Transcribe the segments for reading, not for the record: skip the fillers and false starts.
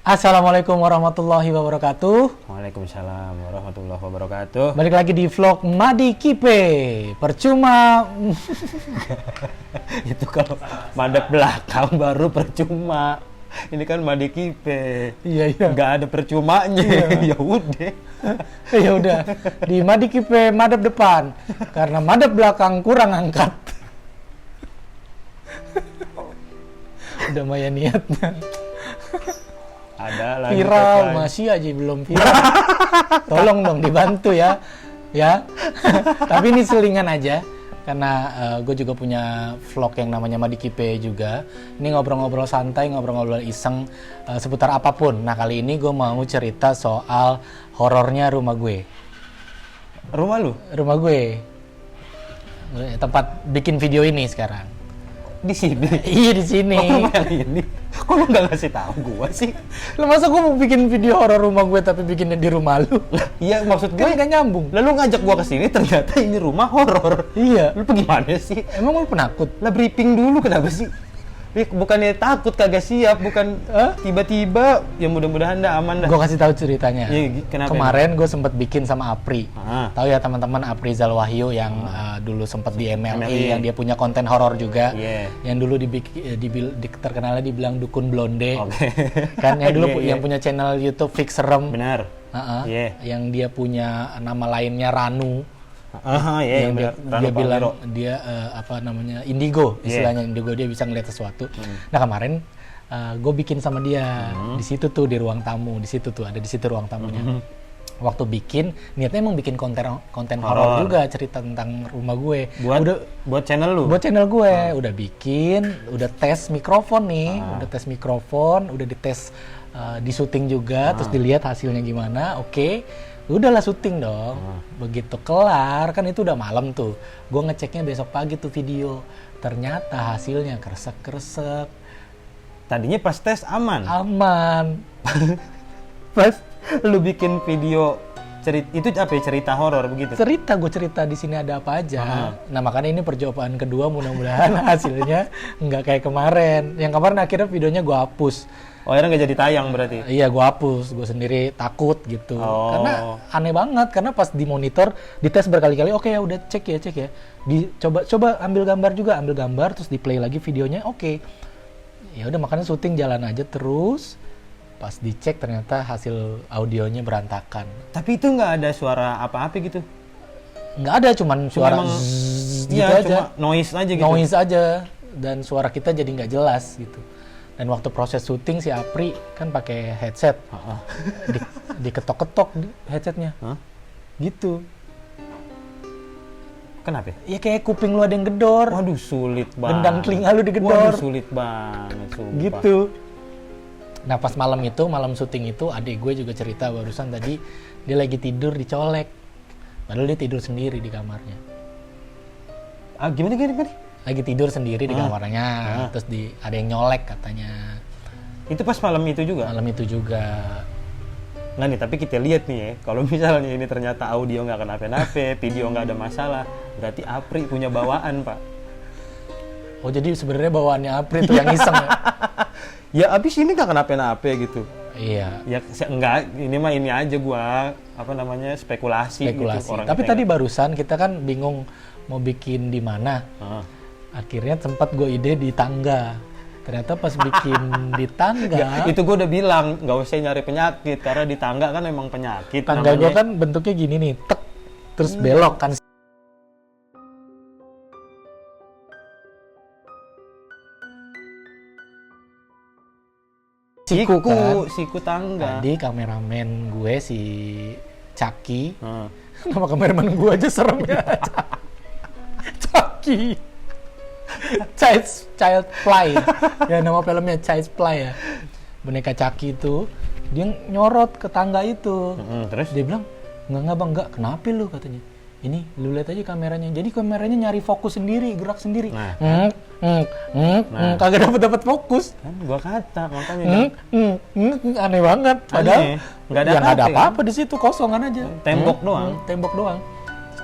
Assalamualaikum warahmatullahi wabarakatuh. Waalaikumsalam warahmatullahi wabarakatuh. Balik lagi di vlog Madi Kipe. Percuma. Itu kalau madep belakang baru percuma. Ini kan Madi Kipe. Iya. Nggak ada percumanya. Iya. Ya udah. Ya udah. Di Madi Kipe madep depan. Karena madep belakang kurang angkat. Udah maya niatnya. Ada lagi Viral tagline. masih aja belum viral. Tolong dong dibantu ya. Ya. Tapi ini selingan aja. Karena gue juga punya vlog yang namanya Madi Kipe juga. Ini ngobrol-ngobrol santai, ngobrol-ngobrol iseng seputar apapun. Nah kali ini gue mau cerita soal horornya rumah gue. Rumah lu? Rumah gue. Tempat bikin video ini sekarang. Di sini. Iya di sini. Oh, rumah yang ini. Kok lu nggak ngasih tahu gua sih? Lu masa gue mau bikin video horor rumah gue tapi bikinnya di rumah lu? Iya, maksud gue Kan gak nyambung. lalu ngajak gua ke sini ternyata ini rumah horor. Iya. Lu gimana sih? Emang lu penakut? Lah briefing dulu kenapa sih? Bukannya takut kagak siap, bukan tiba-tiba ya mudah-mudahan dah aman dah. Gue kasih tahu ceritanya. Iya, kenapa? Kemarin gue sempat bikin sama Apri. Ah. Tahu ya teman-teman Apri Zalwahyu yang dulu sempat di MLI, MLI. yang dia punya konten horor juga. Iya. Yang dulu terkenalnya dibilang dukun blonde. Oke. Kan yang dulu Iya, yang punya channel YouTube Fix Serem. Benar. Iya. Yang dia punya nama lainnya Ranu. Iya, Yang benar. dia bilang dia indigo, istilahnya indigo, dia bisa ngeliat sesuatu. Nah kemarin gue bikin sama dia di situ tuh, di ruang tamu, di situ tuh ada di situ ruang tamunya. Waktu bikin niatnya emang bikin konten horor juga, cerita tentang rumah gue. Buat channel lu. Buat channel gue udah bikin, udah tes mikrofon nih, udah dites di syuting juga, terus dilihat hasilnya gimana. Oke. Udahlah syuting dong. Begitu kelar, kan itu udah malam tuh. Gue ngeceknya besok pagi tuh video. Ternyata hasilnya kresek-kresek. Tadinya pas tes aman. Aman. Pas lu bikin video itu apa ya, cerita horor begitu? Gue cerita di sini ada apa aja. Nah makanya ini percobaan kedua, mudah-mudahan hasilnya nggak kayak kemarin. Yang kemarin akhirnya videonya gue hapus. Oh, akhirnya nggak jadi tayang berarti? Iya, gue hapus. Gue sendiri takut gitu. Karena aneh banget. Karena pas di monitor, dites berkali-kali. Oke ya, udah cek ya. Coba ambil gambar terus di play lagi videonya. Oke. Ya udah, makanya syuting jalan aja terus. Pas dicek ternyata hasil audionya berantakan. Tapi itu nggak ada suara apa-apa gitu? Nggak ada, cuman suara zzz gitu aja. Cuma noise aja gitu? Noise aja. Dan suara kita jadi nggak jelas gitu. Dan waktu proses syuting si Apri kan pakai headset, diketok-ketok headsetnya, gitu. Kenapa? Ya kayak kuping lu ada yang gedor. Waduh, sulit banget. Gendang telinga lu digedor. Waduh, sulit banget, sumpah. Gitu. Nah pas malam syuting itu, adik gue juga cerita barusan tadi, dia lagi tidur dicolek. Padahal dia tidur sendiri di kamarnya. Gimana? Lagi tidur sendiri di kamarnya, terus ada yang nyolek katanya. Itu pas malam itu juga? Malam itu juga. Nggak nih, tapi kita lihat nih ya, kalau misalnya ini ternyata audio nggak kenapa-napa, video nggak ada masalah, berarti Apri punya bawaan, Pak. Oh jadi sebenarnya bawaannya Apri tuh yang iseng ya? Ya abis ini nggak kenapa-napa gitu. Iya. Ya enggak, ini mah ini aja gua, spekulasi. Gitu, orang tapi tadi barusan kita kan bingung mau bikin di mana. Akhirnya sempat gue ide di tangga. Ternyata pas bikin di tangga, itu gue udah bilang nggak usah nyari penyakit karena di tangga kan emang penyakit. Tangga gue kan bentuknya gini nih, tek, terus belok kan. Siku tangga. Tadi kameramen gue si Caki, nama kameramen gue aja serem ya. Caki. Child Fly. Ya nama filmnya Child Fly ya. Boneka Caki itu dia nyorot ke tangga itu. Terus dia bilang, "Enggak, kenapa lu?" katanya. Ini lu lihat aja kameranya. Jadi kameranya nyari fokus sendiri, gerak sendiri. Kagak dapat fokus. Kan gua kata makanya. Aneh banget. Padahal nggak ada apa-apa di situ, kosongan aja. Tembok doang. Tembok doang.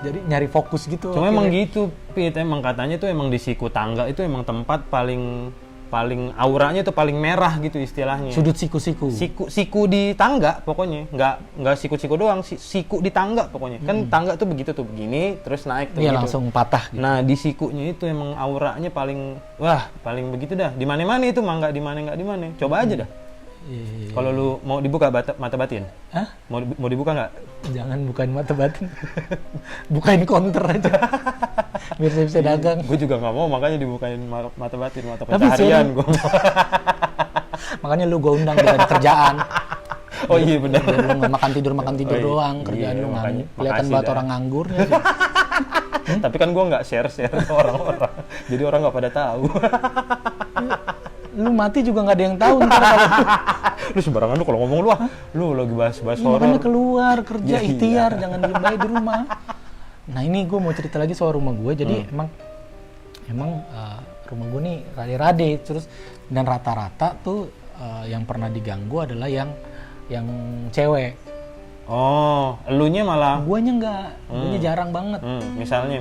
Jadi nyari fokus gitu. Cuma emang gitu, Pit. Emang katanya tuh emang di siku tangga itu emang tempat paling paling auranya tuh paling merah gitu istilahnya. Sudut siku-siku. Siku di tangga pokoknya, nggak siku-siku doang, siku di tangga pokoknya. Kan tangga tuh begitu tuh, begini terus naik tuh Iya, gitu. langsung patah gitu. Nah di sikunya itu emang auranya paling begitu dah. Di mana itu mah nggak di mana. Coba aja dah. Iya. Kalau lu mau dibuka mata batin, Hah? mau dibuka nggak? Jangan bukain mata batin. Bukain counter aja. Biar saya bisa dagang. Gue juga nggak mau, makanya dibukain mata batin, mata Tapi pencaharian gue. Makanya lu gue undang biar ada kerjaan. Oh iya benar. Biar lu nggak makan tidur Oh, iya. doang. Kerjaan Iya, lu makanya. kelihatan Makasih banget dah. orang nganggurnya sih. Tapi kan gue nggak share ke orang-orang, jadi orang nggak pada tahu. Lu mati juga nggak ada yang tahu ntar kalau Lu sembarangan lu kalau ngomong lu lagi bahas Iya, makanya horor. keluar kerja Iya, ikhtiar, iya. jangan diem aja di rumah. Nah ini gue mau cerita lagi soal rumah gue. Jadi emang rumah gue nih rade-rade terus, dan rata-rata tuh yang pernah diganggu adalah yang cewek. Oh, elunya malah. Guanya enggak, guanya jarang banget. Misalnya.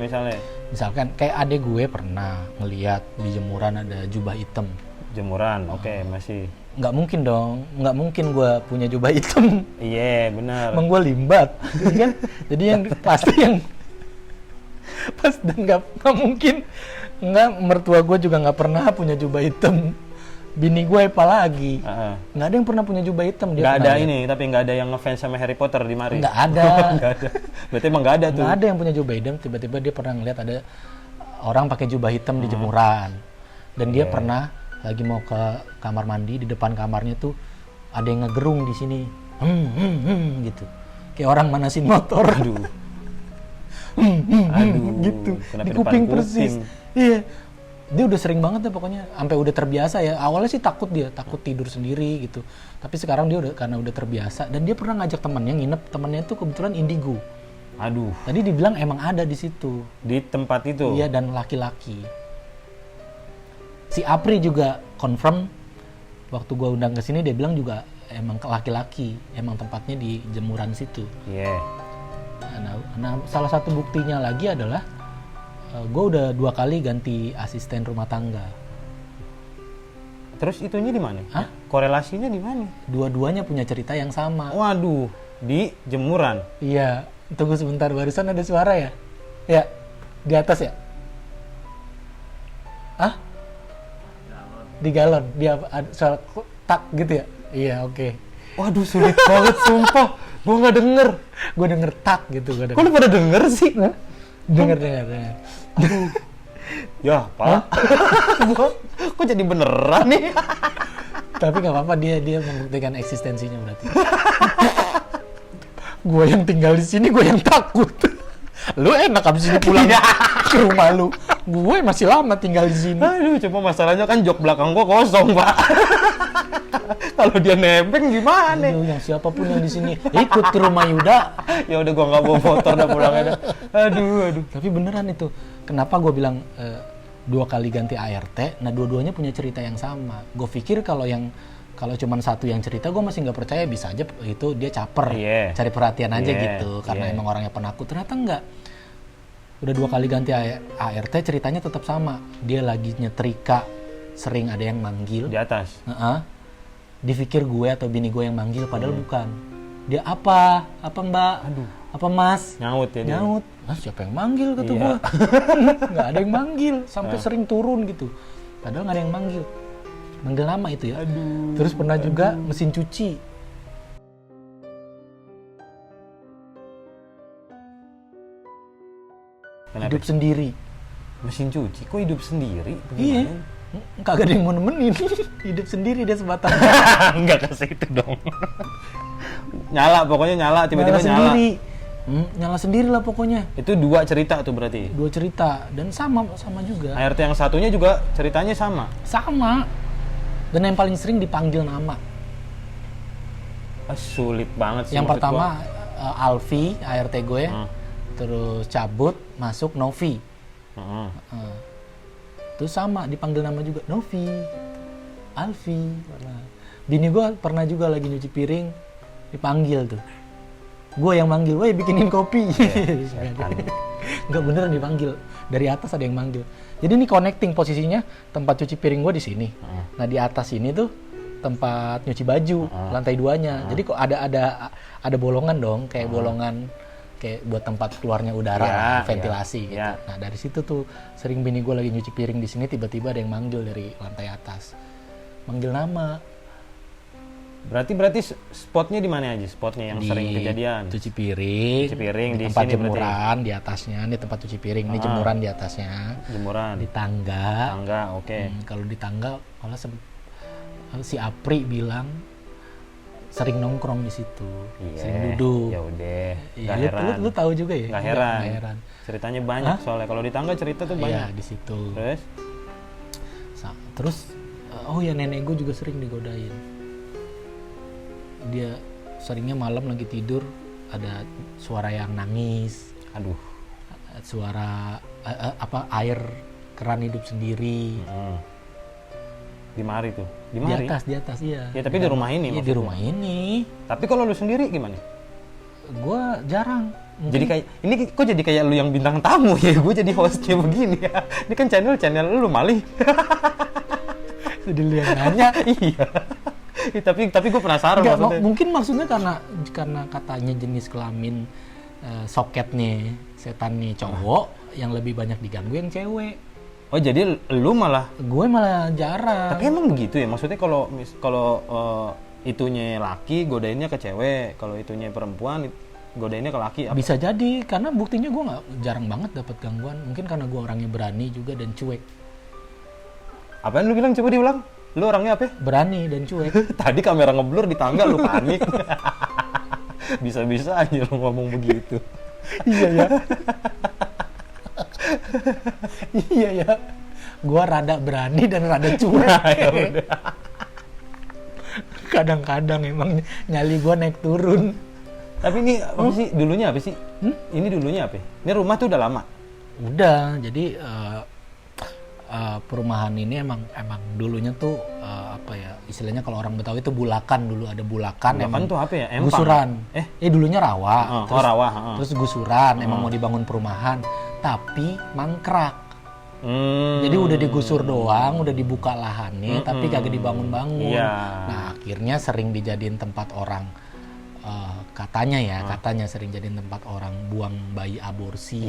Misalkan kayak adek gue pernah ngeliat di jemuran ada jubah hitam. Jemuran, oke, masih. Nggak mungkin dong, nggak mungkin gue punya jubah hitam. Iya, benar. Emang gue limbat, jadi kan? Jadi yang pasti yang pas, dan nggak mungkin, nggak, mertua gue juga nggak pernah punya jubah hitam. Bini gue apalagi, nggak ada yang pernah punya jubah hitam. Dia Nggak ada pernah lihat. ini, tapi nggak ada yang ngefans sama Harry Potter di mari. Nggak ada. Nggak ada. Berarti emang nggak ada tuh. Nggak ada yang punya jubah hitam. Tiba-tiba dia pernah ngeliat ada orang pakai jubah hitam di jemuran, dan dia pernah lagi mau ke kamar mandi, di depan kamarnya tuh ada yang ngegerung di sini, gitu, kayak orang manasin motor. Aduh. Aduh, Gitu kena di depan kuping persis. Iya, dia udah sering banget ya pokoknya, sampai udah terbiasa ya. Awalnya sih takut tidur sendiri gitu, tapi sekarang dia karena udah terbiasa. Dan dia pernah ngajak temannya nginep, temannya itu kebetulan indigo. Aduh, Tadi dibilang emang ada di situ. di tempat itu. Iya, dan laki-laki. Si Apri juga confirm waktu gua undang ke sini, dia bilang juga emang laki-laki, emang tempatnya di jemuran situ. Iya. Nah, salah satu buktinya lagi adalah gue udah 2 kali ganti asisten rumah tangga. Terus itunya di mana? Hah? Korelasinya di mana? Dua-duanya punya cerita yang sama. Waduh, di jemuran. Iya, tunggu sebentar, barusan ada suara ya? Ya, di atas ya? Hah? Di galon, dia suara tak gitu ya? Iya, oke. Waduh, sulit banget sumpah. Gua nggak denger. Gue denger tak gitu, gue Kok denger. lu pada denger sih? Denger. Ya, Pak. Kok jadi beneran nih? Tapi nggak apa-apa, dia membuktikan eksistensinya berarti. Gue yang tinggal di sini, gue yang takut. Lu enak abis ini pulang ke rumah lu. Gue masih lama tinggal di sini. Aduh, cuma masalahnya kan jok belakang gua kosong, Pak. Kalau dia nebeng gimana? Aduh, yang siapapun yang di sini ikut ke rumah Yuda. Ya udah gua nggak bawa motor dah pulang aja. Aduh. Tapi beneran itu. Kenapa gue bilang 2 kali ganti ART? Nah, dua-duanya punya cerita yang sama. Gue pikir kalau cuma satu yang cerita, gue masih nggak percaya, bisa aja itu dia caper, cari perhatian aja gitu, karena emang orangnya penakut. Ternyata enggak. Udah 2 kali ganti ART, ceritanya tetap sama. Dia lagi nyetrika, sering ada yang manggil. Di atas. Dipikir gue atau bini gue yang manggil, padahal bukan. Dia apa mbak? Aduh. Apa mas? Nyaut ya dia. Nyaut. Mas, siapa yang manggil kata Iya. gue. Nggak ada yang manggil, sampai sering turun gitu. Padahal nggak ada yang manggil. Manggil nama itu ya. Aduh. Terus pernah juga mesin cuci. Kenapa? Hidup sendiri. Mesin cuci kok hidup sendiri? Iya. Kagak ada yang mau nemenin. Hidup sendiri dia sebatang. Enggak ke situ dong. Nyala, pokoknya nyala, tiba-tiba nyala. sendiri. Nyala sendiri lah pokoknya. Itu 2 cerita tuh berarti. 2 cerita dan sama juga. ART yang satunya juga ceritanya sama. Sama. Dan yang paling sering dipanggil nama. Sulit banget sih. Yang maksud pertama gua. Alfi, ART gue. Terus cabut, masuk Novi. Terus sama dipanggil nama juga, Novi, Alfi. Bini gue pernah juga lagi nyuci piring, dipanggil tuh. Gue yang manggil, woi bikinin kopi. Nggak beneran dipanggil. Dari atas ada yang manggil. Jadi ini connecting posisinya, tempat cuci piring gue di sini. Nah di atas ini tuh tempat nyuci baju, lantai 2-nya. Jadi kok ada bolongan dong, kayak bolongan kayak buat tempat keluarnya udara, ventilasi gitu. Nah dari situ tuh sering bini gue lagi nyuci piring di sini, tiba-tiba ada yang manggil dari lantai atas, manggil nama. Berarti spotnya di mana aja? Spotnya yang sering kejadian? Cuci piring di tempat sini jemuran di atasnya, ini tempat cuci piring, ini jemuran di atasnya. Jemuran. Di tangga. Oke. Kalau di tangga, malah si Apri bilang sering nongkrong di situ, sering duduk. Ya udah. Iya, lu tahu juga ya? Gak heran. Ceritanya banyak soalnya. Kalau di tangga cerita tuh banyak. Iya, di situ. Terus? Terus, oh ya nenek gue juga sering digodain. Dia seringnya malam lagi tidur ada suara yang nangis. Aduh. Suara air keran hidup sendiri. Di mari tuh. Di atas iya. Ya tapi di rumah ini. Iya di rumah ini. Tapi kalau lu sendiri gimana? Gua jarang. Jadi kayak ini kok jadi kayak lu yang bintang tamu ya? Gue jadi hostnya begini ya. Ini kan channel lu malih. Jadi lu yang nanya. Iya. tapi gue penasaran maksudnya. Mungkin maksudnya karena katanya jenis kelamin soketnya setan nih cowok yang lebih banyak diganggu yang cewek. Oh jadi lu malah? Gue malah jarang. Tapi emang begitu ya? Maksudnya kalau itunya laki godainnya ke cewek, kalau itunya perempuan godainnya ke laki apa? Bisa jadi karena buktinya gue jarang banget dapat gangguan. Mungkin karena gue orangnya berani juga dan cuek. Apaan lu bilang? Coba diulang. Lu orangnya apa? Berani dan cuek. Tadi kamera ngeblur di tangga lu panik. Bisa-bisa aja lu ngomong begitu. Iya ya. Iya ya. Gua rada berani dan rada cuek. Kadang-kadang emang nyali gua naik turun. Tapi ini apa sih? Dulunya apa sih? Ini dulunya apa? Ini rumah tuh udah lama? Udah. Jadi perumahan ini emang dulunya tuh apa ya istilahnya kalau orang Betawi itu bulakan, dulu ada bulakan emang tuh apa ya? Empang. Gusuran dulunya rawa terus gusuran emang mau dibangun perumahan tapi mangkrak. Jadi udah digusur doang, udah dibuka lahannya tapi kagak dibangun-bangun. Nah akhirnya sering dijadiin tempat orang katanya sering jadiin tempat orang buang bayi aborsi,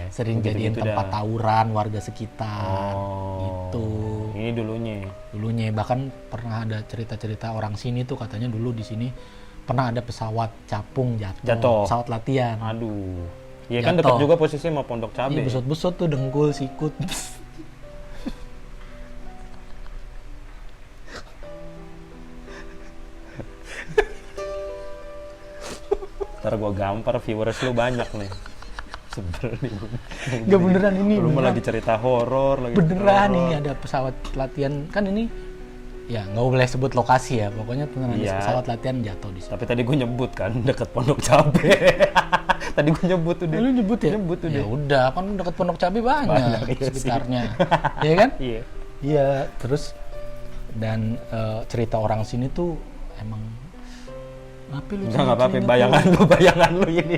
sering jadiin tempat tawuran warga sekitar gitu. Ini dulunya bahkan pernah ada cerita-cerita orang sini tuh katanya dulu di sini pernah ada pesawat capung jatuh. Pesawat latihan. Aduh. Iya kan dekat juga posisinya sama Pondok Cabe. Iya besot-besot tuh dengkul sikut. Ntar gue gampar viewers lu banyak nih. Sebenarnya. Gak beneran ini. Lu mau lagi cerita horor lagi. Beneran ini ada pesawat latihan kan ini. Ya nggak boleh sebut lokasi ya. Pokoknya beneran ada pesawat latihan jatuh di situ. Tapi tadi gue nyebut kan dekat Pondok Cabe. Tadi gue nyebut tuh deh. Lu nyebut ya? Nyebut tuh deh. Ya udah kan dekat Pondok Cabe banyak sekitarnya. Iya kan? Iya. Iya, terus dan cerita orang sini tuh emang nggak apa-apa, bayangan lu ini.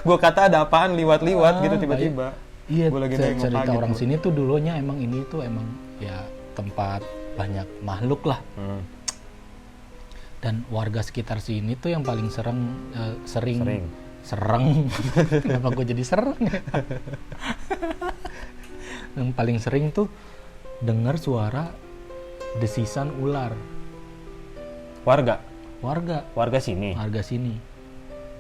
Gue kata ada apaan liwat-liwat gitu tiba-tiba. Iya, cerita orang sini tuh dulunya emang ini tuh emang ya tempat banyak makhluk lah. Dan warga sekitar sini tuh yang paling sering. Kenapa gue jadi sereng ya? Yang paling sering tuh dengar suara desisan ular. Warga sini.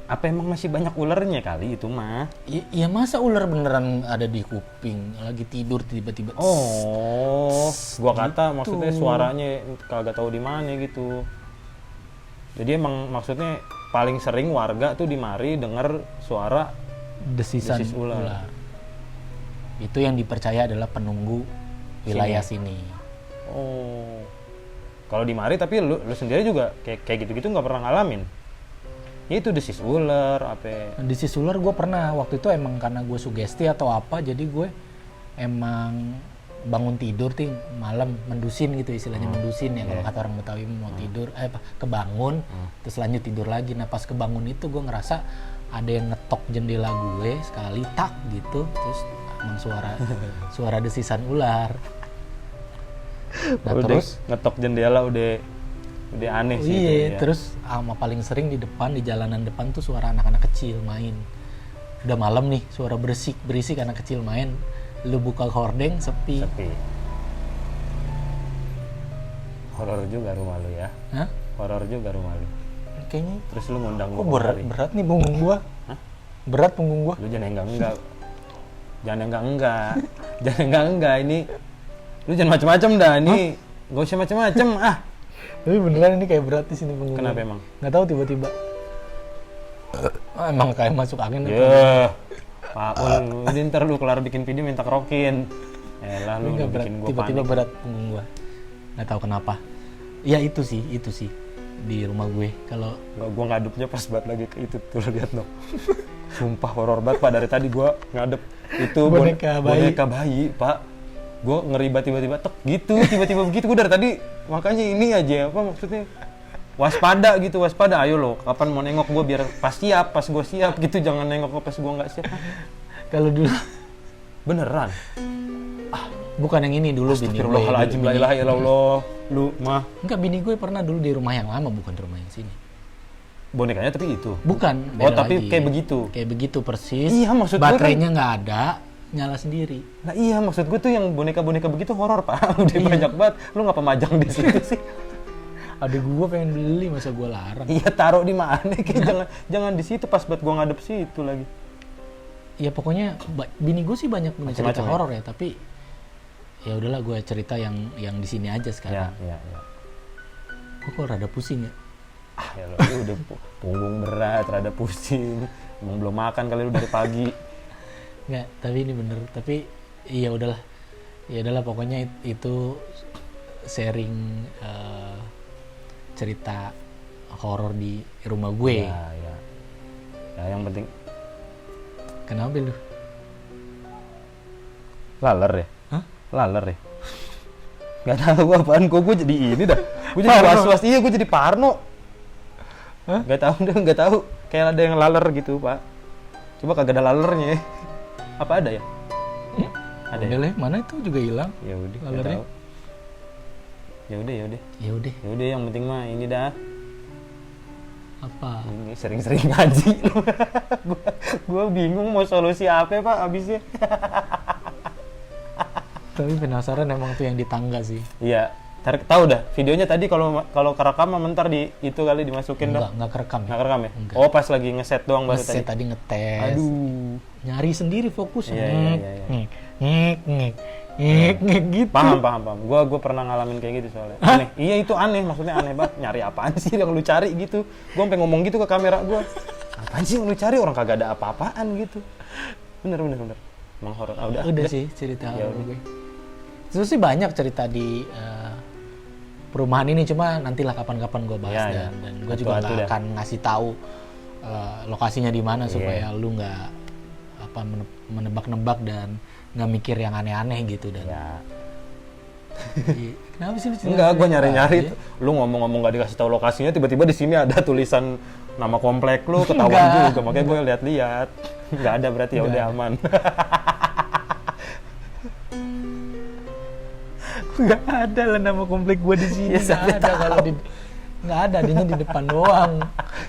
Apa emang masih banyak ularnya kali itu mah? Iya masa ular beneran ada di kuping lagi tidur tiba-tiba. Gua kata maksudnya suaranya kagak tahu di mana gitu. Jadi emang maksudnya paling sering warga tuh di mari dengar suara desis ular. Itu yang dipercaya adalah penunggu wilayah sini. Kalau di mari tapi lu sendiri juga kayak gitu-gitu nggak pernah ngalamin? Itu desis ular apa? Desis ular gue pernah waktu itu emang karena gue sugesti atau apa jadi gue emang bangun tidur tuh malam mendusin gitu istilahnya mendusin ya kalau kata orang Betawi mau tidur kebangun terus lanjut tidur lagi. Nah pas kebangun itu gue ngerasa ada yang ngetok jendela gue sekali tak gitu, terus emang suara desisan ular. Nah, udah terus ngetok jendela udah aneh sih itu, iya, ya. terus sama paling sering di depan, di jalanan depan tuh suara anak-anak kecil main. Udah malam nih, suara berisik anak kecil main. Lu buka hordeng sepi. Horor juga rumah lu ya. Hah? Horor juga rumah lu. Kayaknya Terus lu ngundang kok gua kemari. berat nih punggung gua. Hah? Berat punggung gua. Lu jangan enggak. Jangan enggak. Jangan enggak. Ini lu jangan macam-macam dah. Ini enggak usah macam-macam ah. Tapi beneran ini kayak berat di sini punggung. Kenapa gua. emang? Nggak tahu tiba-tiba. Emang kayak masuk angin. Ya. Pak, udah ntar lu kelar bikin video minta kerokin. Elah lu Nggak berat. bikin gua Tiba-tiba panik. berat punggung gua. Nggak tahu kenapa. Ya itu sih di rumah gue. Kalau Gua ngadepnya pas banget lagi ke itu tuh lihat no. Sumpah horor banget Pak, dari tadi gua ngadep itu Boneka bayi, Pak. Gua ngeri banget tiba-tiba tek gitu, tiba-tiba begitu gua dari tadi. Makanya ini aja apa maksudnya? Waspada, ayo lo, kapan mau nengok gua biar pas gua siap gitu, jangan nengok pas gua nggak siap. kalau dulu Beneran. bukan yang ini dulu bini gue. Astagfirullahaladzim, la ilaha illallah. Lu mah Enggak, bini gue pernah dulu di rumah yang lama, bukan di rumah yang sini. bonekanya tapi itu. Bukan. Oh, beda tapi lagi. kayak begitu. Kayak begitu persis. Iya, maksud gue baterainya nggak ada, nyala sendiri. Nah iya, maksud gue tuh yang boneka-boneka begitu horor Pak. Udah banyak banget. Lu ngapa majang di situ sih? Adik gue pengen beli, masa gue larang. Iya, taruh di mana? Kayak jangan di situ pas buat gue ngadep situ lagi. Ya pokoknya bini gue sih banyak punya cerita Macam-macam ya? horor ya, tapi ya udahlah gue cerita yang di sini aja sekarang. Iya. Gue kok rada pusing ya. Ah ya lo, lu udah punggung berat, rada pusing. Emang belum makan kali lu dari pagi. Nggak, tapi ini bener. Tapi ya udahlah. Ya udahlah, pokoknya itu sharing cerita horor di rumah gue. Ya. Ya yang penting Kenapa lu? laler ya. Hah? Laler ya. Gak tahu apaan, kok gue jadi ini dah. Gue jadi was-was, iya gue jadi parno. Hah? Gak tahu. Kayak ada yang laler gitu Pak. Coba kagak ada lalernya. Apa ada ya? Ada ya? Udah lah, mana itu juga hilang. Ya udah, nggak Lalernya? tahu. Ya udah. Ya udah, Yang penting mah ini dah. apa? Ini sering-sering ngaji. Gua bingung mau solusi apa Pak abisnya. Tapi penasaran emang tuh yang di tangga sih. Iya, tahu dah. Videonya tadi kalau kerekam mah mentar di itu kali dimasukin dah. Enggak kerekam ya. Nggak kerekam ya? Enggak. Oh, pas lagi ngeset doang baru Ngeset tadi. tadi ngetes. Aduh. Nyari sendiri fokus. Iya. Ngek gitu. Paham. Gua pernah ngalamin kayak gitu soalnya. Aneh. Iya, itu aneh, maksudnya aneh banget. Nyari apaan sih yang lu cari gitu? Gua sampai ngomong gitu ke kamera gua. Apaan sih yang lu cari? Orang kagak ada apa-apaan gitu. Bener. Emang horor. Ah, udah sih cerita Ya horor udah. gue. Terus sih banyak cerita di perumahan ini, cuma nantilah kapan-kapan gue bahas Ya. dan gue juga Satu-satu nggak dah. akan ngasih tahu lokasinya di mana Iya. supaya lu nggak menebak-nebak dan nggak mikir yang aneh-aneh gitu dan Ya. Iya. Kenapa sih lu cerita? Enggak, gue nyari-nyari. Iya. Lu ngomong-ngomong gak dikasih tahu lokasinya, tiba-tiba di sini ada tulisan nama komplek lu, ketahuan Enggak. juga. Makanya gue lihat-lihat. Enggak ada berarti ya udah Enggak. aman. Nggak ada lah nama komplek gue di sini. Ya, Nggak siapa ada kalau di nggak ada, adanya di depan doang.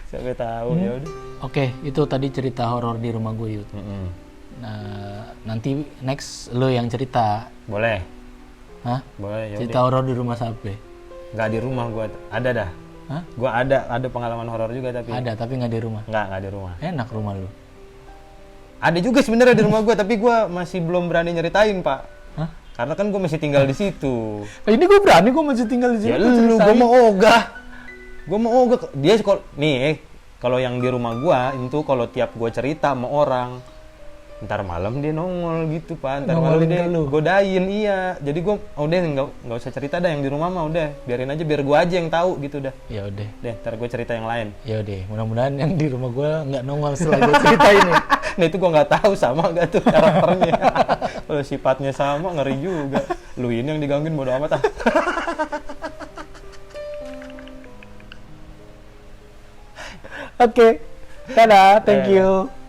Siapa tahu ya udah. Oke, itu tadi cerita horor di rumah gue, Yud. Mm-mm. Nah, nanti next lo yang cerita. Boleh. Hah? Boleh ya Cerita udah. horor di rumah siapa? Enggak di rumah gua. Ada dah. Hah? Gua ada pengalaman horor juga tapi Ada, tapi nggak di rumah. enggak di rumah. Enak rumah lu. Ada juga sebenarnya di rumah gua, tapi gua masih belum berani nyeritain, Pak. Hah? Karena kan gua masih tinggal di situ. Ini gue berani, gue masih tinggal di sini. Ya gua lu, ceritain. gue mau ogah. Dia kalau yang di rumah gua itu kalau tiap gua cerita sama orang, ntar malam dia nongol gitu Pak. Ntar malam Nongolin dia ke lu? godain, iya. Jadi gua udah nggak usah cerita dah yang di rumah mah, udah biarin aja biar gua aja yang tahu gitu dah. Ya udah. Deh, ntar gua cerita yang lain. Ya udah, mudah-mudahan yang di rumah gue nggak nongol setelah gue ceritain ya. Nah itu gua nggak tahu sama nggak tuh karakternya. Kalau sifatnya sama ngeri juga. Lu ini yang digangguin bodo amat ah. Oke. Dadah, thank you.